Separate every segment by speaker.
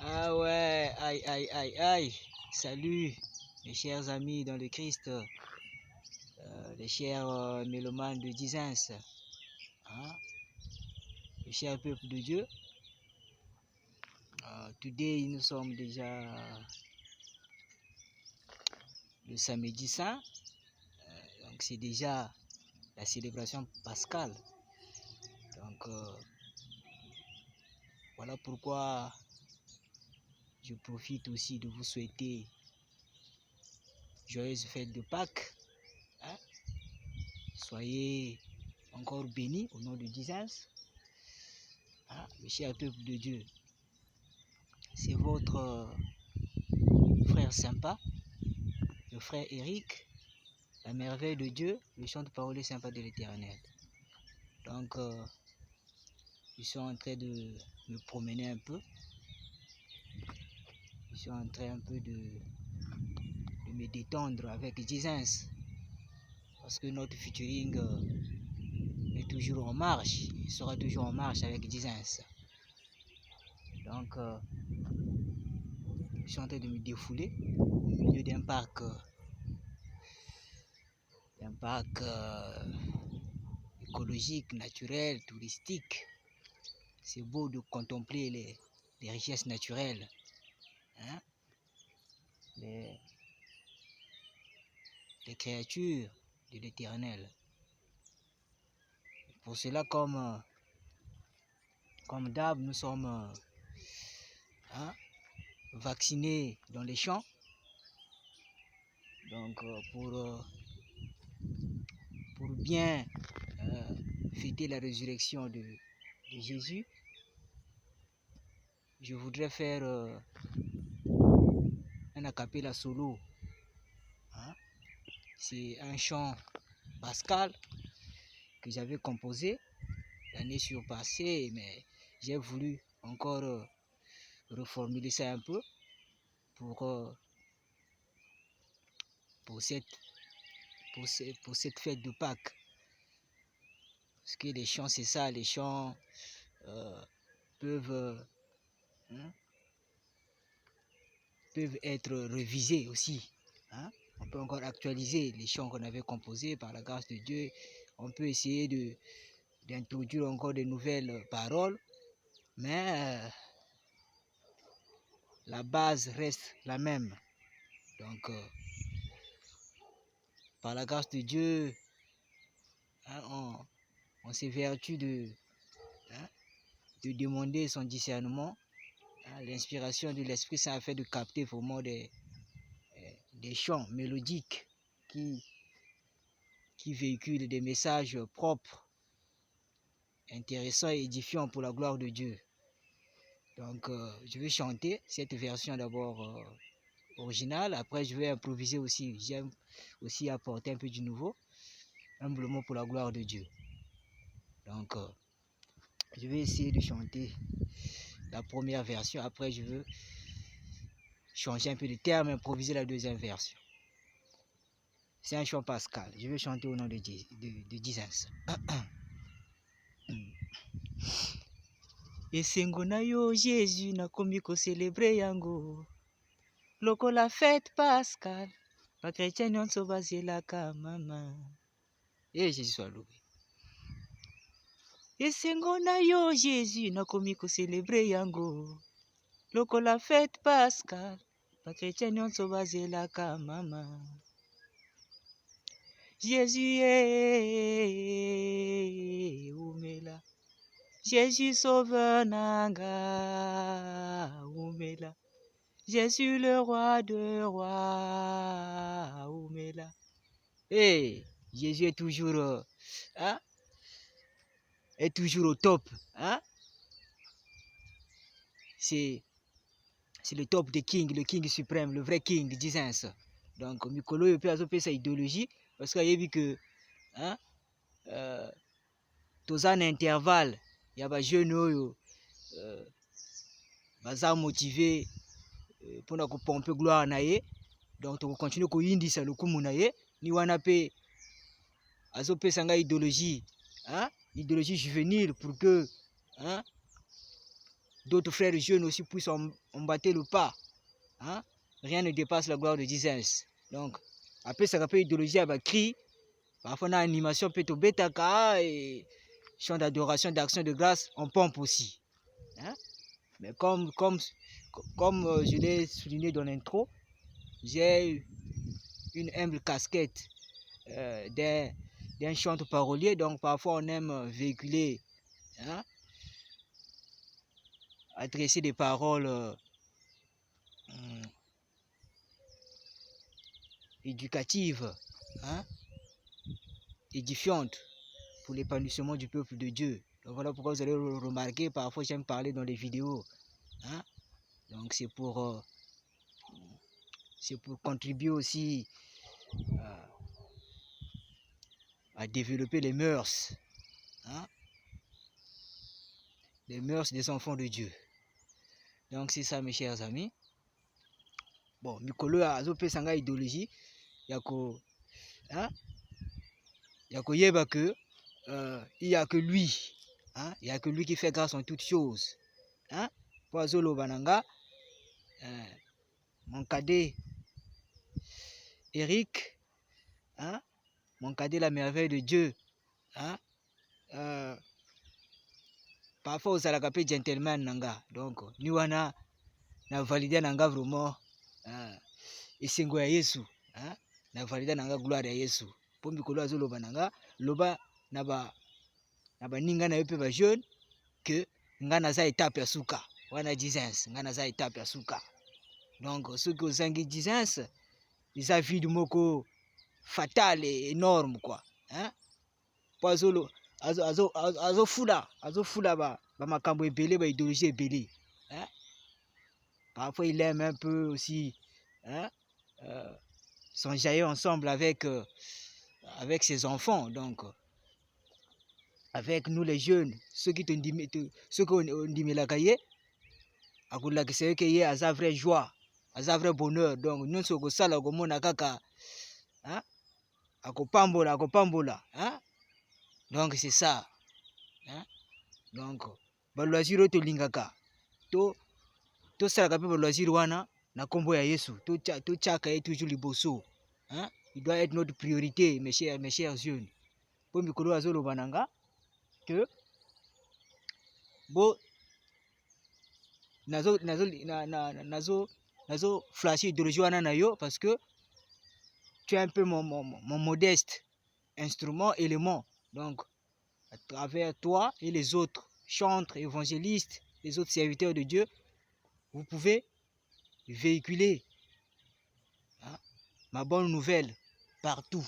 Speaker 1: Ah ouais, aïe, aïe, aïe, aïe. Salut, mes chers amis dans le Christ, les chers mélomanes de Dizens, hein, le cher peuple de Dieu. Today, nous sommes déjà le samedi saint, donc c'est déjà la célébration pascale. Donc voilà pourquoi je profite aussi de vous souhaiter joyeuses fêtes de Pâques. Hein. Soyez encore bénis au nom de Dizens. Le cher peuple de Dieu, c'est votre frère sympa, le frère Eric, la merveille de Dieu, le chant de parole sympa de l'Éternel. Donc, je suis en train de me promener un peu. Je suis en train un peu de me détendre avec Dizens. Parce que notre featuring est toujours en marche. Il sera toujours en marche avec Dizens. Donc, je suis en train de me défouler au milieu d'un parc. Écologique, naturel, touristique. C'est beau de contempler les richesses naturelles, hein? les créatures de l'Éternel. Pour cela, comme d'hab, nous sommes vaccinés dans les champs. Donc, pour bien fêter la résurrection de Jésus, je voudrais faire un acapella solo. C'est un chant pascal que j'avais composé l'année surpassée, mais j'ai voulu encore reformuler ça un peu pour cette fête de Pâques. Parce que les chants, c'est ça, les chants peuvent être révisés aussi. Hein? On peut encore actualiser les chants qu'on avait composés par la grâce de Dieu. On peut essayer d'introduire encore de nouvelles paroles, mais la base reste la même. Donc, par la grâce de Dieu, on s'évertue de demander son discernement, l'inspiration de l'Esprit Saint afin de capter vraiment des chants mélodiques qui véhiculent des messages propres, intéressants et édifiants pour la gloire de Dieu. Donc, je vais chanter cette version d'abord originale. Après, je vais improviser aussi. J'aime aussi apporter un peu du nouveau, humblement pour la gloire de Dieu. Donc, je vais essayer de chanter la première version. Après, je veux changer un peu de terme, improviser la deuxième version. C'est un chant pascal. Je vais chanter au nom de Dizens. Esengo na yo Jésus nakomi ko célébrer yango lokola fête pascal bakretien nyonso bazelaka mama. Jésus soit loué. Esengo na yo Jésus nakomi ko célébrer yango lokola fête pascal bakretien nyonso bazelaka mama. Jésus umela, Jésus sauveur nanga umela, Jésus le roi de rois umela. Jésus est toujours au top. C'est le top des kings, le king suprême, le vrai king Dizens. Donc mikolo yo pe azope sa idéologie parce qu'il y a vu que toza na intervalle ya ba jeune oyo baza motivé mpona kopompe gloire na ye. Donc tokokontinue koyindisa lokumu na ye ni wana pe azopesa ngai idéologie juvénile pour que d'autres frères jeunes aussi puissent emboîter le pas. Hein? Rien ne dépasse la gloire de Jesus. Donc, après ça rappelle idéologie à cri. Parfois, on a animation peut betaka et chant d'adoration, d'action de grâce, on pompe aussi. Hein? Mais comme je l'ai souligné dans l'intro, j'ai une humble casquette d'un chanteur parolier. Donc, parfois, on aime véhiculer, hein, adresser des paroles éducatives, hein, édifiantes pour l'épanouissement du peuple de Dieu. Donc voilà pourquoi vous allez le remarquer, parfois j'aime parler dans les vidéos. Hein? Donc c'est pour contribuer aussi à développer les mœurs. Hein? Les mœurs des enfants de Dieu. Donc c'est ça mes chers amis. Bon, Mikolo a sanga idéologie. Yako, hein? Yako yeba que il n'y a que lui. Hein? Il n'y a que lui qui fait grâce en toutes choses. Hein? Poazolo Bananga, mon cadet Eric, hein? Mon cadet la merveille de Dieu. Hein? Parfois aux alakapé gentleman nanga. Donc, ni wana na validé nanga vraiment esengo ya Yesu. Hein? Na validé nanga gloire ya Yesu. Po mikolo azolo bananga, loba na ba ninga na yope ba jeune que nga naza étape ya suka. Wana Jesus, nga naza étape ya suka. Donc, ceux qui ont zangi Jesus, ils ont vu du moko fatal et énorme quoi. Hein? Poazolo azo fula ba makambo ebele ba idéologie ebele. Hein? Parfois il aime un peu aussi, hein, s'enjailler ensemble avec ses enfants. Donc avec nous les jeunes, ceux qui ont dit la cahier, à cause de ce que y a sa vraie joie, à sa vraie bonheur. Donc nous sommes au sala comme on a kaka, hein, à kopambola, hein. Donc c'est ça. Hein? Donc balwaziro to lingaka to salaka pe balwaziro wana na kombo ya Yesu to chaka est toujours liboso. Hein? Il doit être notre priorité mes chers jeunes. Pour mikolo azolo bananga que bo nazo flasher idéologie wana na yo parce que tu es un peu mon modeste instrument, élément. Donc à travers toi et les autres chantres, évangélistes, les autres serviteurs de Dieu, vous pouvez véhiculer, hein, ma bonne nouvelle partout,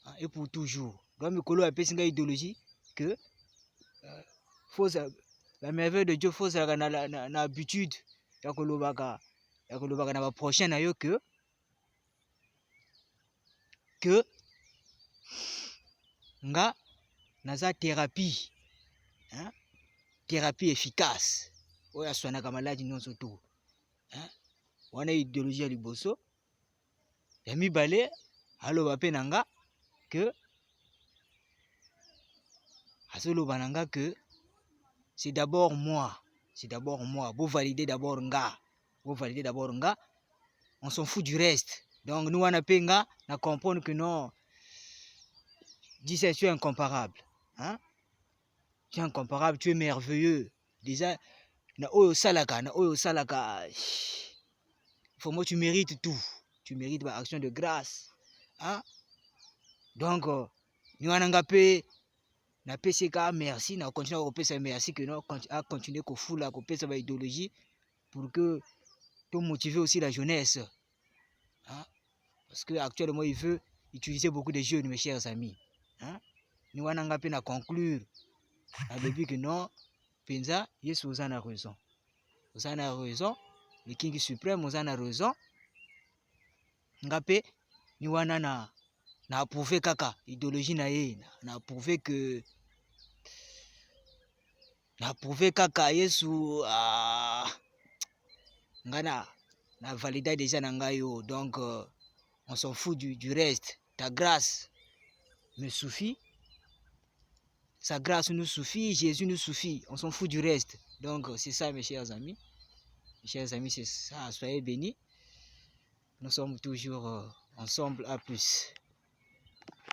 Speaker 1: hein, et pour toujours. Donc, Mikolo a une idéologie que la merveille de Dieu faut na habitude ya kolobaka na ba prochain na yo que nga naza thérapie, hein? Thérapie efficace oyo aswanaka maladi nyonso tu. Hein? Wana idéologie ya liboso ya mibale aloba mpe na nga que azoloba na nga que c'est d'abord moi. Vous validez d'abord nga. On s'en fout du reste. Donc nous wana pe nga na comprendre que non, Jesus, tu es incomparable. Hein? Tu es incomparable, tu es merveilleux. Déjà, na oyo salaka, faut moi tu mérites tout. Tu mérites ma action de grâce. Hein? Donc, nous avons pe na PCK merci, na continuer à repérer merci que nous à continuer à fouler à repérer sa idéologie pour que tu motiver aussi la jeunesse. Hein? Parce que actuellement il veut utiliser beaucoup de jeunes mes chers amis. Hein? Nous avons pe na conclure depuis que non penza Yesu a raison. Vous en avez raison, le King suprême vous en a raison. Ngape ni wana na approuvé kaka idéologie na ye, na approuvé que Yesu ngana na valida déjà na ngayo. Donc on s'en fout du reste. Ta grâce me suffit. Sa grâce nous suffit, Jésus nous suffit. On s'en fout du reste. Donc, c'est ça, mes chers amis. Mes chers amis, c'est ça. Soyez bénis. Nous sommes toujours ensemble. À plus.